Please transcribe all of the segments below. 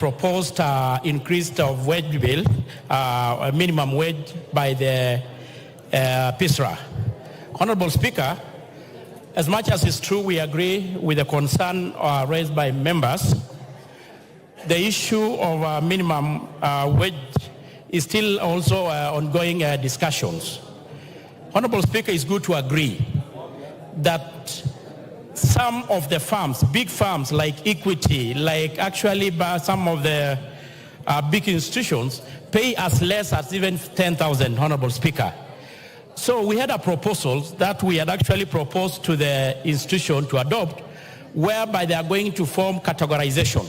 proposed increase of wage bill, minimum wage by the PISRA. Honorable Speaker, as much as it's true we agree with the concern raised by members, the issue of minimum wage is still also ongoing discussions. Honorable Speaker, it's good to agree that some of the farms, big farms like Equity, like actually some of the big institutions, pay as less as even 10,000, Honorable Speaker. So we had a proposal that we had actually proposed to the institution to adopt, whereby they are going to form categorization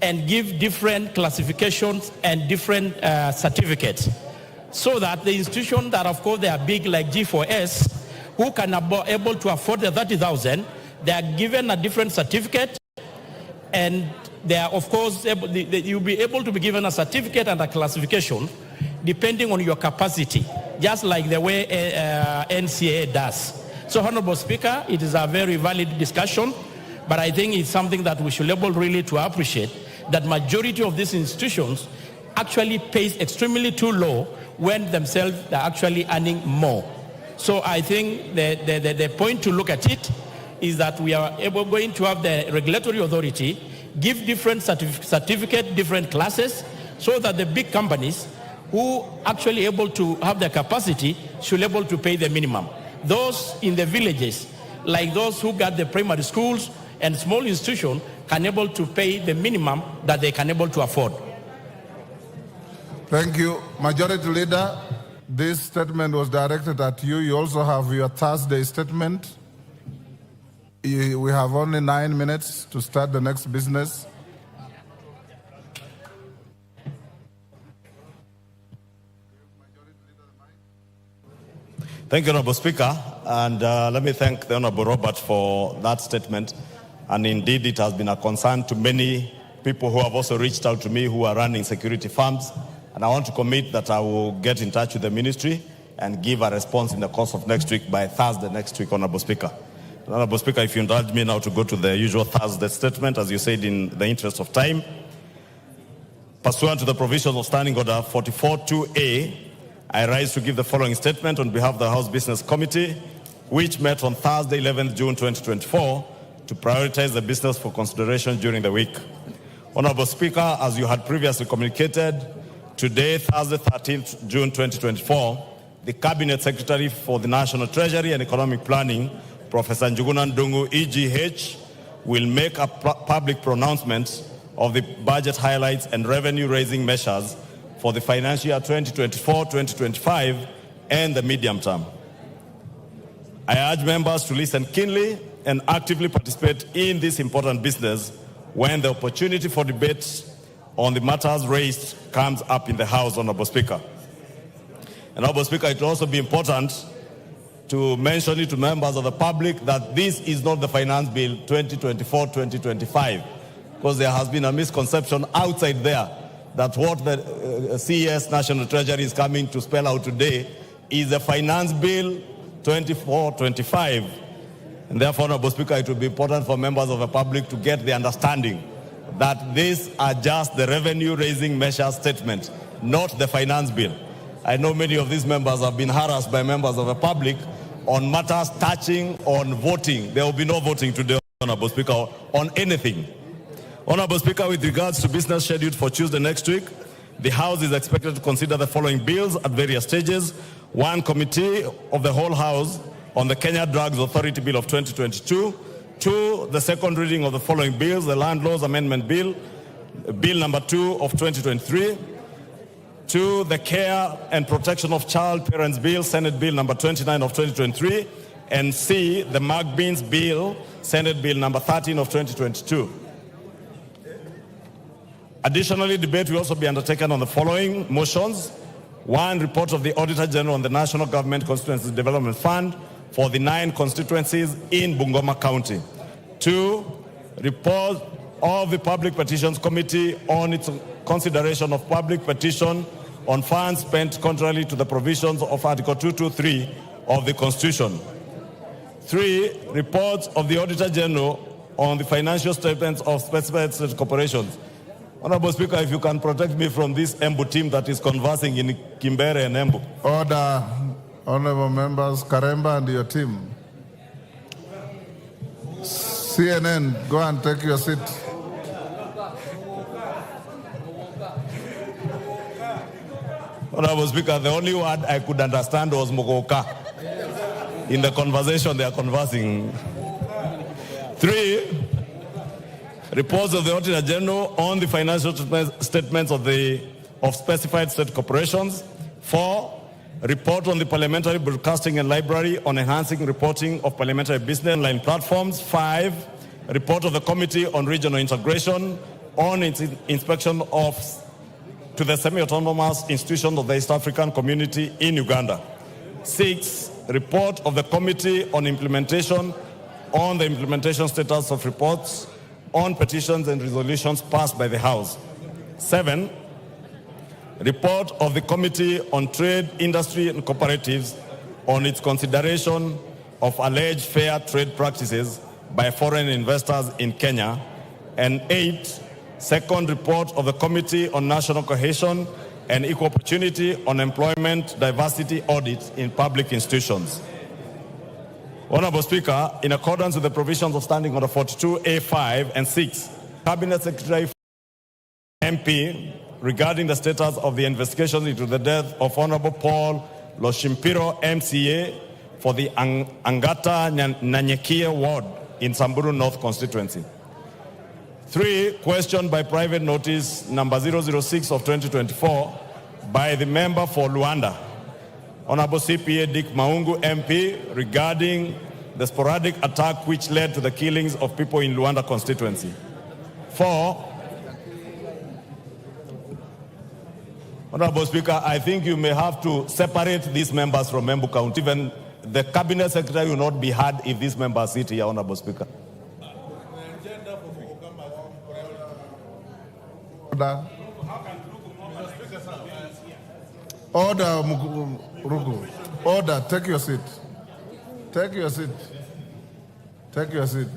and give different classifications and different certificates, so that the institution that, of course, they are big like G4S, who can able to afford the 30,000, they are given a different certificate, and they are, of course, you'll be able to be given a certificate and a classification depending on your capacity, just like the way NCAA does. So, Honorable Speaker, it is a very valid discussion, but I think it's something that we should be able really to appreciate, that majority of these institutions actually pays extremely too low when themselves are actually earning more. So I think the point to look at it is that we are going to have the regulatory authority give different certificate, different classes, so that the big companies who actually able to have the capacity should be able to pay the minimum. Those in the villages, like those who got the primary schools and small institutions, can able to pay the minimum that they can able to afford. Thank you. Majority Leader, this statement was directed at you. You also have your Thursday statement. We have only 9 minutes to start the next business. Thank you, Honorable Speaker. And let me thank the Honorable Robert for that statement. And indeed, it has been a concern to many people who have also reached out to me who are running security firms. And I want to commit that I will get in touch with the ministry and give a response in the course of next week, by Thursday next week, Honorable Speaker. Honorable Speaker, if you indulge me now to go to the usual Thursday statement, as you said, in the interest of time. Pursuant to the provisions of Standing Order 44.2a, I rise to give the following statement on behalf of the House Business Committee, which met on Thursday, 11th June 2024, to prioritize the business for consideration during the week. Honorable Speaker, as you had previously communicated, today, Thursday, 13th June 2024, the Cabinet Secretary for the National Treasury and Economic Planning, Professor Njuguna Ndung'u, EGH, will make a public pronouncement of the budget highlights and revenue-raising measures for the financial year 2024-2025 and the medium term. I urge members to listen keenly and actively participate in this important business when the opportunity for debate on the matters raised comes up in the House, Honorable Speaker. And Honorable Speaker, it will also be important to mention it to members of the public that this is not the Finance Bill 2024-2025, because there has been a misconception outside there that what the CES National Treasury is coming to spell out today is the Finance Bill 24-25. And therefore, Honorable Speaker, it will be important for members of the public to get the understanding that these are just the revenue-raising measure statement, not the Finance Bill. I know many of these members have been harassed by members of the public on matters touching on voting. There will be no voting today, Honorable Speaker, on anything. Honorable Speaker, with regards to business scheduled for Tuesday next week, the House is expected to consider the following bills at various stages. 1, Committee of the Whole House on the Kenya Drugs Authority Bill of 2022. 2, the second reading of the following bills: the Land Laws Amendment Bill, Bill number 2 of 2023. 2, the Care and Protection of Child Parents Bill, Senate Bill number 29 of 2023. And C, the Magbins Bill, Senate Bill number 13 of 2022. Additionally, debate will also be undertaken on the following motions. 1, report of the Auditor General on the National Government Constituencies Development Fund for the 9 constituencies in Bungoma County. 2, report of the Public Petitions Committee on its consideration of public petition on funds spent contrary to the provisions of Article 223 of the Constitution. 3, reports of the Auditor General on the financial statements of specified state corporations. Honorable Speaker, if you can protect me from this Embu team that is conversing in Kimbere and Embu. Order, honorable members, Karemba and your team. CNN, go and take your seat. Honorable Speaker, the only word I could understand was Mogoka. In the conversation they are conversing. 3, reports of the Auditor General on the financial statements of specified state corporations. 4, report on the Parliamentary Broadcasting and Library on enhancing reporting of parliamentary business online platforms. 5, report of the Committee on Regional Integration on its inspection to the semi-autonomous institutions of the East African Community in Uganda. 6, report of the Committee on Implementation on the implementation status of reports on petitions and resolutions passed by the House. 7, report of the Committee on Trade, Industry and Cooperatives on its consideration of alleged fair trade practices by foreign investors in Kenya. And 8, second report of the Committee on National Cohesion and Equal Opportunity on Employment Diversity Audits in Public Institutions. Honorable Speaker, in accordance with the provisions of Standing Order 42A5 and 6, Cabinet Secretary MP regarding the status of the investigation into the death of Honorable Paul Loshimpiro MCA for the Angata Nanyekia ward in Samburu North constituency. 3, question by private notice number 006 of 2024 by the member for Luanda, Honorable CPA Dick Maungu MP, regarding the sporadic attack which led to the killings of people in Luanda constituency. 4, Honorable Speaker, I think you may have to separate these members from Embu County. Even the Cabinet Secretary will not be heard if these members sit here, Honorable Speaker. Order, Rugu. Order, take your seat. Take your seat. Take your seat.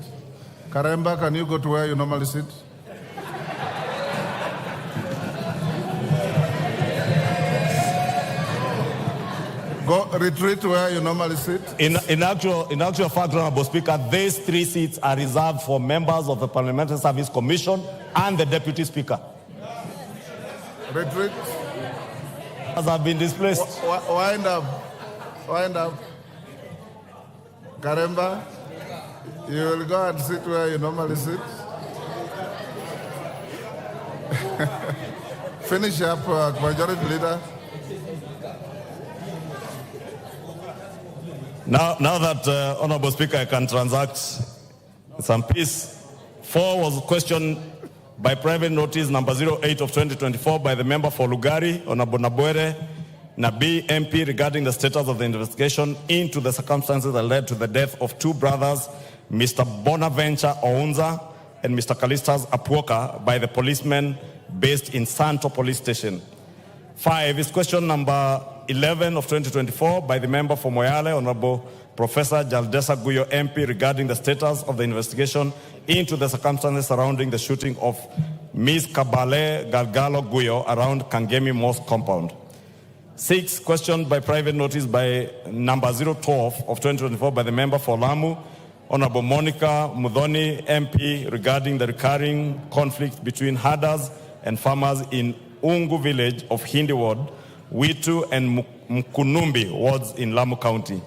Karemba, can you go to where you normally sit? Go retreat where you normally sit. In actual fact, Honorable Speaker, these 3 seats are reserved for members of the Parliamentary Service Commission and the Deputy Speaker. Retreat. As have been displaced. Wind up. Wind up. Karemba, you will go and sit where you normally sit. Finish up, Majority Leader. Now that, Honorable Speaker, I can transact some peace. 4 was a question by private notice number 08 of 2024 by the member for Lugari, Honorable Nabwere Nabi MP, regarding the status of the investigation into the circumstances that led to the death of 2 brothers, Mr. Bonaventure Ounza and Mr. Kalistas Apuoka, by the policemen based in Santo Police Station. 5 is question number 11 of 2024 by the member for Moyale, Honorable Professor Jaldesa Guyo MP, regarding the status of the investigation into the circumstances surrounding the shooting of Ms. Kabale Galgalo Guyo around Kangemi Mosque compound. 6, question by private notice by number 012 of 2024 by the member for Lamu, Honorable Monica Mudhoni MP, regarding the recurring conflict between herders and farmers in Ungu village of Hindi Ward, Witu and Mkunumbi wards in Lamu County.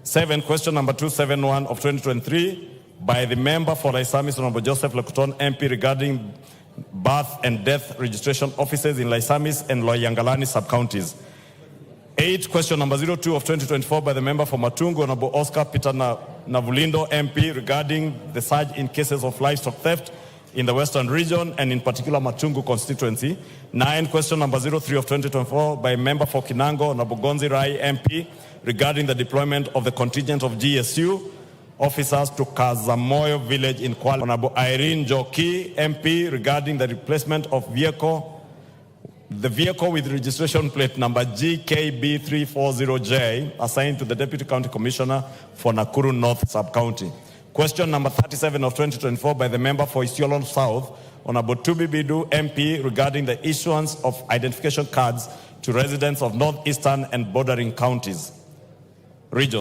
7, question number 271 of 2023 by the member for Laisamis, Honorable Joseph Lekuton MP, regarding birth and death registration offices in Laisamis and Loyangalani sub-counties. 8, question number 02 of 2024 by the member for Matungu, Honorable Oscar Peter Navulindo MP, regarding the surge in cases of livestock theft in the Western region and in particular Matungu constituency. 9, question number 03 of 2024 by member for Kinango, Honorable Gonzi Rai MP, regarding the deployment of the contingent of GSU officers to Kazamoyo village in Kuala. Honorable Irene Joki MP, regarding the replacement of the vehicle with registration plate number GKB340J assigned to the Deputy County Commissioner for Nakuru North Sub-County. Question number 37 of 2024 by the member for Isiolo South, Honorable Tubi Bidu, MP, regarding the issuance of identification cards to residents of northeastern and bordering counties, regions.